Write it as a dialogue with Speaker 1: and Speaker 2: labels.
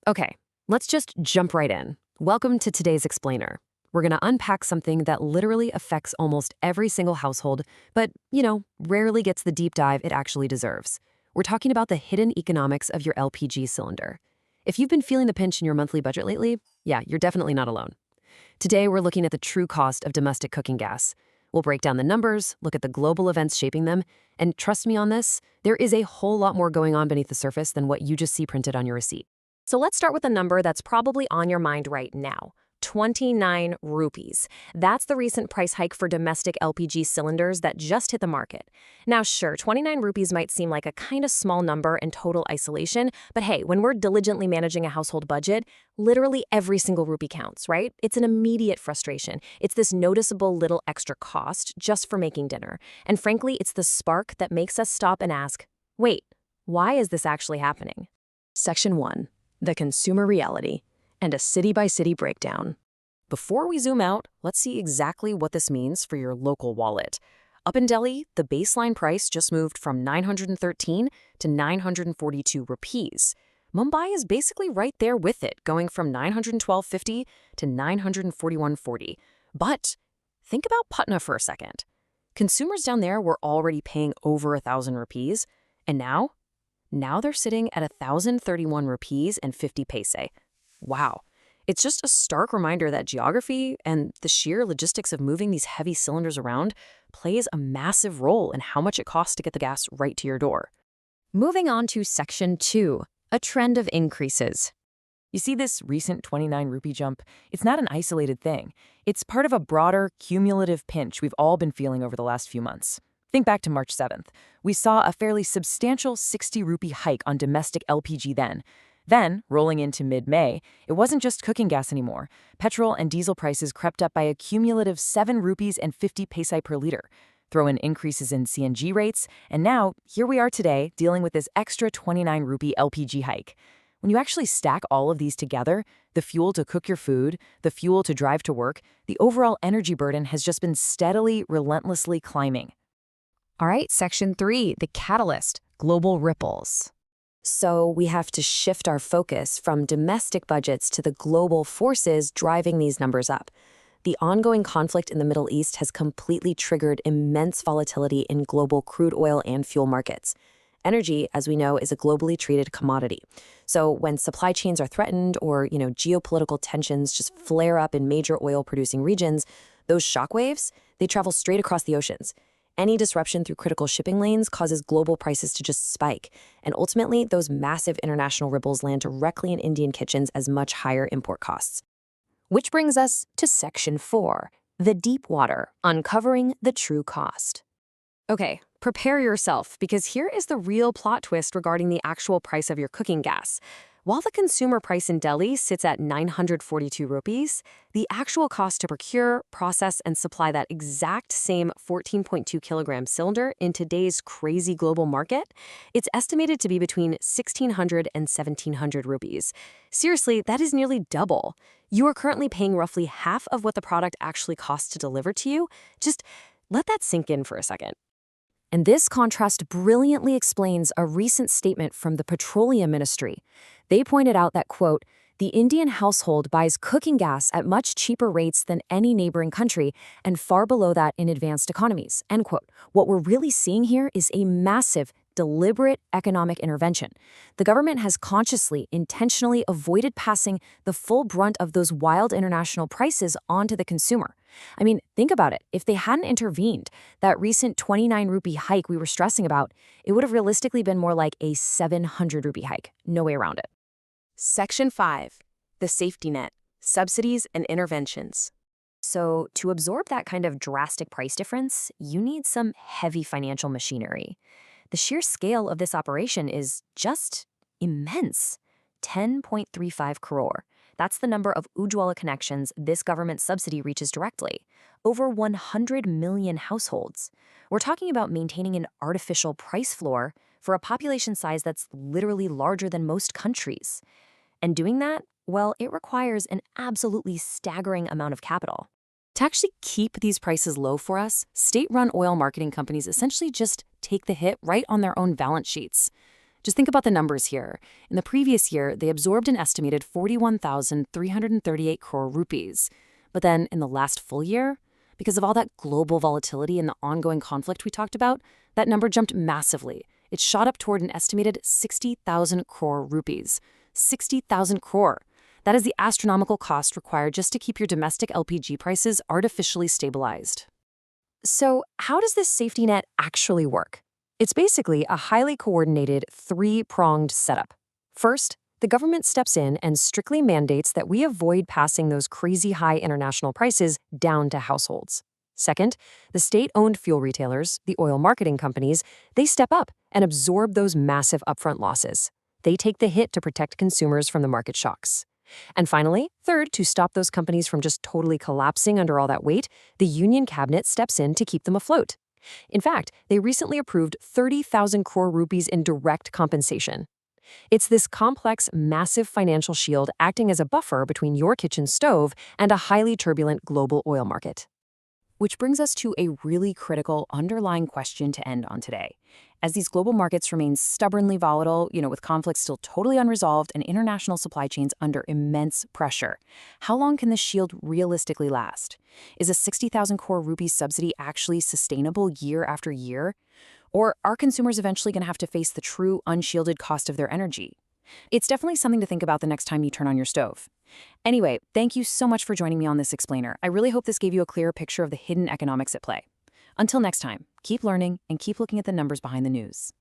Speaker 1: Okay, let's just jump right in. Welcome to today's explainer. We're going to unpack something that literally affects almost every single household, but, rarely gets the deep dive it actually deserves. We're talking about the hidden economics of your LPG cylinder. If you've been feeling the pinch in your monthly budget lately, yeah, you're definitely not alone. Today, we're looking at the true cost of domestic cooking gas. We'll break down the numbers, look at the global events shaping them, and trust me on this, there is a whole lot more going on beneath the surface than what you just see printed on your receipt. So let's start with a number that's probably on your mind right now. 29 rupees. That's the recent price hike for domestic LPG cylinders that just hit the market. Now, sure, 29 rupees might seem like a kind of small number in total isolation, but hey, when we're diligently managing a household budget, literally every single rupee counts, right? It's an immediate frustration. It's this noticeable little extra cost just for making dinner. And frankly, it's the spark that makes us stop and ask, wait, why is this actually happening? Section 1. The consumer reality, and a city-by-city breakdown. Before we zoom out, let's see exactly what this means for your local wallet. Up in Delhi, the baseline price just moved from 913 to 942 rupees. Mumbai is basically right there with it, going from 912.50 to 941.40. But think about Patna for a second. Consumers down there were already paying over 1,000 rupees, and now they're sitting at 1,031 rupees and 50 paise. Wow. It's just a stark reminder that geography and the sheer logistics of moving these heavy cylinders around plays a massive role in how much it costs to get the gas right to your door. Moving on to Section 2, a trend of increases. You see this recent 29 rupee jump? It's not an isolated thing. It's part of a broader, cumulative pinch we've all been feeling over the last few months. Think back to March 7th. We saw a fairly substantial 60 rupee hike on domestic LPG then. Then, rolling into mid-May, it wasn't just cooking gas anymore. Petrol and diesel prices crept up by a cumulative 7 rupees and 50 paise per liter. Throw in increases in CNG rates, and now, here we are today, dealing with this extra 29 rupee LPG hike. When you actually stack all of these together, the fuel to cook your food, the fuel to drive to work, the overall energy burden has just been steadily, relentlessly climbing. All right, Section 3, the catalyst, global ripples. So we have to shift our focus from domestic budgets to the global forces driving these numbers up. The ongoing conflict in the Middle East has completely triggered immense volatility in global crude oil and fuel markets. Energy, as we know, is a globally treated commodity. So when supply chains are threatened or, geopolitical tensions just flare up in major oil-producing regions, those shockwaves, they travel straight across the oceans. Any disruption through critical shipping lanes causes global prices to just spike, and ultimately, those massive international ripples land directly in Indian kitchens as much higher import costs. Which brings us to Section 4, the deep water, uncovering the true cost. Okay, prepare yourself, because here is the real plot twist regarding the actual price of your cooking gas. While the consumer price in Delhi sits at 942 rupees, the actual cost to procure, process, and supply that exact same 14.2 kilogram cylinder in today's crazy global market, it's estimated to be between 1,600 and 1,700 rupees. Seriously, that is nearly double. You are currently paying roughly half of what the product actually costs to deliver to you. Just let that sink in for a second. And this contrast brilliantly explains a recent statement from the Petroleum Ministry. They pointed out that, quote, the Indian household buys cooking gas at much cheaper rates than any neighboring country and far below that in advanced economies, end quote. What we're really seeing here is a massive, deliberate economic intervention. The government has consciously, intentionally avoided passing the full brunt of those wild international prices onto the consumer. I mean, think about it. If they hadn't intervened, that recent 29 rupee hike we were stressing about, it would have realistically been more like a 700 rupee hike. No way around it. Section 5, the safety net, subsidies and interventions. So to absorb that kind of drastic price difference, you need some heavy financial machinery. The sheer scale of this operation is just immense. 10.35 crore. That's the number of Ujjwala connections this government subsidy reaches directly. Over 100 million households. We're talking about maintaining an artificial price floor for a population size that's literally larger than most countries. And doing that, well, it requires an absolutely staggering amount of capital. To actually keep these prices low for us, state-run oil marketing companies essentially just take the hit right on their own balance sheets. Just think about the numbers here. In the previous year, they absorbed an estimated 41,338 crore rupees. But then in the last full year, because of all that global volatility and the ongoing conflict we talked about, that number jumped massively. It shot up toward an estimated 60,000 crore rupees. 60,000 crore. That is the astronomical cost required just to keep your domestic LPG prices artificially stabilized. So, how does this safety net actually work? It's basically a highly coordinated, three-pronged setup. First, the government steps in and strictly mandates that we avoid passing those crazy high international prices down to households. Second, the state-owned fuel retailers, the oil marketing companies, they step up and absorb those massive upfront losses. They take the hit to protect consumers from the market shocks. And finally, third, to stop those companies from just totally collapsing under all that weight, the Union Cabinet steps in to keep them afloat. In fact, they recently approved 30,000 crore rupees in direct compensation. It's this complex, massive financial shield acting as a buffer between your kitchen stove and a highly turbulent global oil market. Which brings us to a really critical underlying question to end on today. As these global markets remain stubbornly volatile, with conflicts still totally unresolved and international supply chains under immense pressure, how long can this shield realistically last? Is a 60,000 crore rupee subsidy actually sustainable year after year? Or are consumers eventually going to have to face the true unshielded cost of their energy? It's definitely something to think about the next time you turn on your stove. Anyway, thank you so much for joining me on this explainer. I really hope this gave you a clearer picture of the hidden economics at play. Until next time, keep learning and keep looking at the numbers behind the news.